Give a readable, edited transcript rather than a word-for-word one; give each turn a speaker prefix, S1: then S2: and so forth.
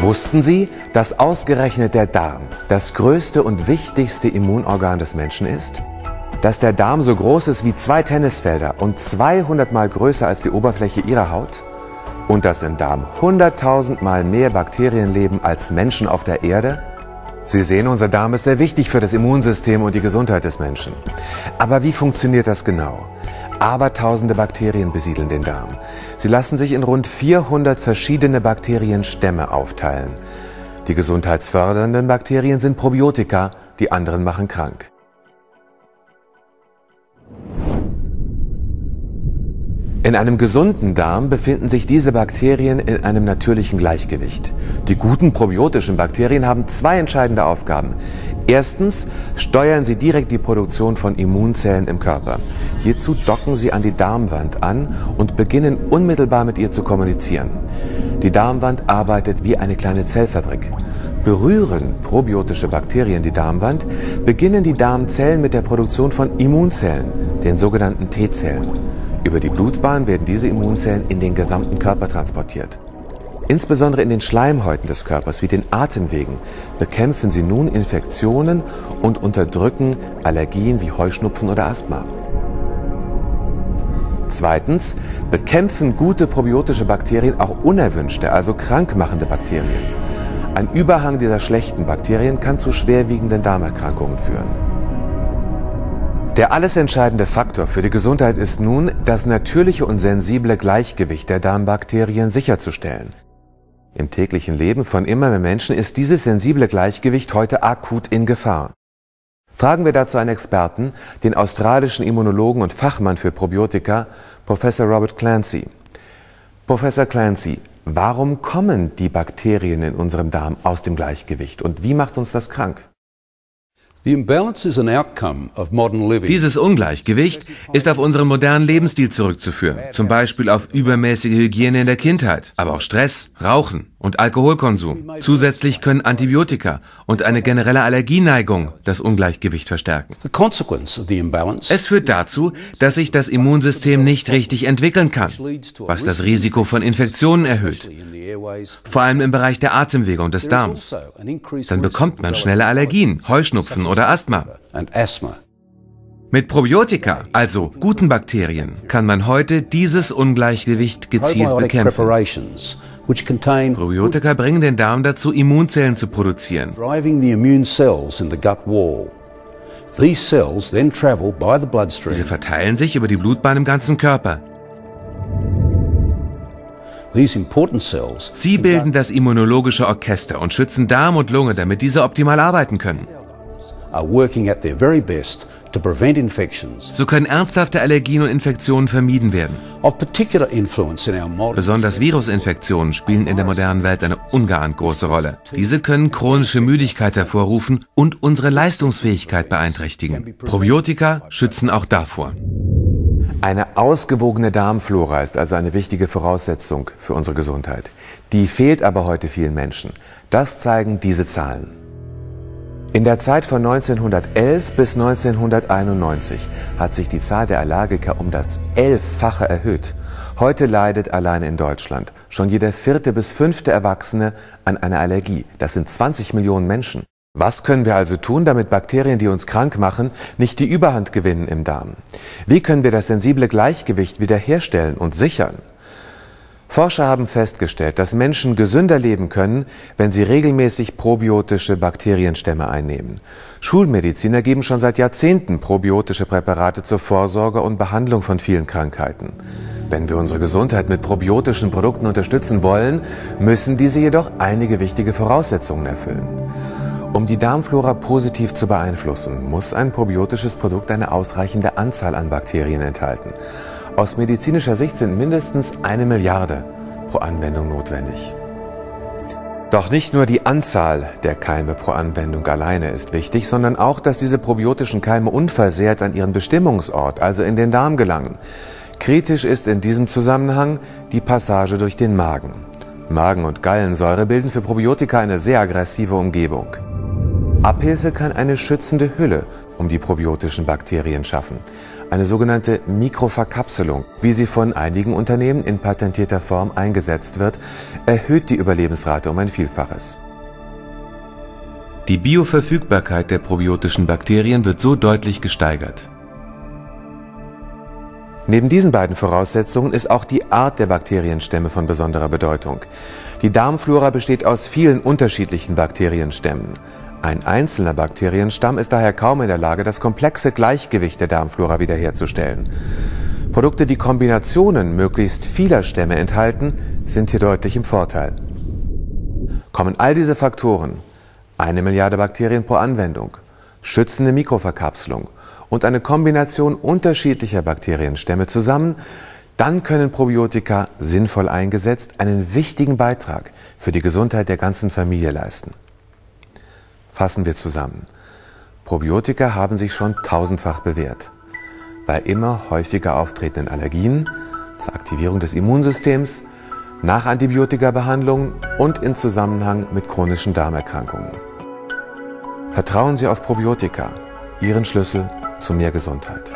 S1: Wussten Sie, dass ausgerechnet der Darm das größte und wichtigste Immunorgan des Menschen ist? Dass der Darm so groß ist wie 2 Tennisfelder und 200 Mal größer als die Oberfläche Ihrer Haut? Und dass im Darm 100.000 Mal mehr Bakterien leben als Menschen auf der Erde? Sie sehen, unser Darm ist sehr wichtig für das Immunsystem und die Gesundheit des Menschen. Aber wie funktioniert das genau? Abertausende Bakterien besiedeln den Darm. Sie lassen sich in rund 400 verschiedene Bakterienstämme aufteilen. Die gesundheitsfördernden Bakterien sind Probiotika, die anderen machen krank. In einem gesunden Darm befinden sich diese Bakterien in einem natürlichen Gleichgewicht. Die guten probiotischen Bakterien haben 2 entscheidende Aufgaben. Erstens steuern sie direkt die Produktion von Immunzellen im Körper. Hierzu docken sie an die Darmwand an und beginnen unmittelbar mit ihr zu kommunizieren. Die Darmwand arbeitet wie eine kleine Zellfabrik. Berühren probiotische Bakterien die Darmwand, beginnen die Darmzellen mit der Produktion von Immunzellen, den sogenannten T-Zellen. Über die Blutbahn werden diese Immunzellen in den gesamten Körper transportiert. Insbesondere in den Schleimhäuten des Körpers wie den Atemwegen bekämpfen sie nun Infektionen und unterdrücken Allergien wie Heuschnupfen oder Asthma. Zweitens bekämpfen gute probiotische Bakterien auch unerwünschte, also krankmachende Bakterien. Ein Überhang dieser schlechten Bakterien kann zu schwerwiegenden Darmerkrankungen führen. Der alles entscheidende Faktor für die Gesundheit ist nun, das natürliche und sensible Gleichgewicht der Darmbakterien sicherzustellen. Im täglichen Leben von immer mehr Menschen ist dieses sensible Gleichgewicht heute akut in Gefahr. Fragen wir dazu einen Experten, den australischen Immunologen und Fachmann für Probiotika, Professor Robert Clancy. Professor Clancy, warum kommen die Bakterien in unserem Darm aus dem Gleichgewicht und wie macht uns das krank?
S2: Dieses Ungleichgewicht ist auf unseren modernen Lebensstil zurückzuführen, zum Beispiel auf übermäßige Hygiene in der Kindheit, aber auch Stress, Rauchen und Alkoholkonsum. Zusätzlich können Antibiotika und eine generelle Allergieneigung das Ungleichgewicht verstärken. Es führt dazu, dass sich das Immunsystem nicht richtig entwickeln kann, was das Risiko von Infektionen erhöht, vor allem im Bereich der Atemwege und des Darms. Dann bekommt man schnelle Allergien, Heuschnupfen oder Asthma. Mit Probiotika, also guten Bakterien, kann man heute dieses Ungleichgewicht gezielt bekämpfen. Probiotika bringen den Darm dazu, Immunzellen zu produzieren. Diese verteilen sich über die Blutbahn im ganzen Körper. Sie bilden das immunologische Orchester und schützen Darm und Lunge, damit diese optimal arbeiten können. So können ernsthafte Allergien und Infektionen vermieden werden. Besonders Virusinfektionen spielen in der modernen Welt eine ungeahnt große Rolle. Diese können chronische Müdigkeit hervorrufen und unsere Leistungsfähigkeit beeinträchtigen. Probiotika schützen auch davor.
S1: Eine ausgewogene Darmflora ist also eine wichtige Voraussetzung für unsere Gesundheit. Die fehlt aber heute vielen Menschen. Das zeigen diese Zahlen. In der Zeit von 1911 bis 1991 hat sich die Zahl der Allergiker um das 11-fache erhöht. Heute leidet alleine in Deutschland schon jeder 4. bis 5. Erwachsene an einer Allergie. Das sind 20 Millionen Menschen. Was können wir also tun, damit Bakterien, die uns krank machen, nicht die Überhand gewinnen im Darm? Wie können wir das sensible Gleichgewicht wiederherstellen und sichern? Forscher haben festgestellt, dass Menschen gesünder leben können, wenn sie regelmäßig probiotische Bakterienstämme einnehmen. Schulmediziner geben schon seit Jahrzehnten probiotische Präparate zur Vorsorge und Behandlung von vielen Krankheiten. Wenn wir unsere Gesundheit mit probiotischen Produkten unterstützen wollen, müssen diese jedoch einige wichtige Voraussetzungen erfüllen. Um die Darmflora positiv zu beeinflussen, muss ein probiotisches Produkt eine ausreichende Anzahl an Bakterien enthalten. Aus medizinischer Sicht sind mindestens 1 Milliarde pro Anwendung notwendig. Doch nicht nur die Anzahl der Keime pro Anwendung alleine ist wichtig, sondern auch, dass diese probiotischen Keime unversehrt an ihren Bestimmungsort, also in den Darm gelangen. Kritisch ist in diesem Zusammenhang die Passage durch den Magen. Magen- und Gallensäure bilden für Probiotika eine sehr aggressive Umgebung. Abhilfe kann eine schützende Hülle um die probiotischen Bakterien schaffen. Eine sogenannte Mikroverkapselung, wie sie von einigen Unternehmen in patentierter Form eingesetzt wird, erhöht die Überlebensrate um ein Vielfaches. Die Bioverfügbarkeit der probiotischen Bakterien wird so deutlich gesteigert. Neben diesen beiden Voraussetzungen ist auch die Art der Bakterienstämme von besonderer Bedeutung. Die Darmflora besteht aus vielen unterschiedlichen Bakterienstämmen. Ein einzelner Bakterienstamm ist daher kaum in der Lage, das komplexe Gleichgewicht der Darmflora wiederherzustellen. Produkte, die Kombinationen möglichst vieler Stämme enthalten, sind hier deutlich im Vorteil. Kommen all diese Faktoren, 1 Milliarde Bakterien pro Anwendung, schützende Mikroverkapselung und eine Kombination unterschiedlicher Bakterienstämme zusammen, dann können Probiotika sinnvoll eingesetzt einen wichtigen Beitrag für die Gesundheit der ganzen Familie leisten. Fassen wir zusammen. Probiotika haben sich schon tausendfach bewährt. Bei immer häufiger auftretenden Allergien, zur Aktivierung des Immunsystems, nach Antibiotikabehandlung und in Zusammenhang mit chronischen Darmerkrankungen. Vertrauen Sie auf Probiotika, Ihren Schlüssel zu mehr Gesundheit.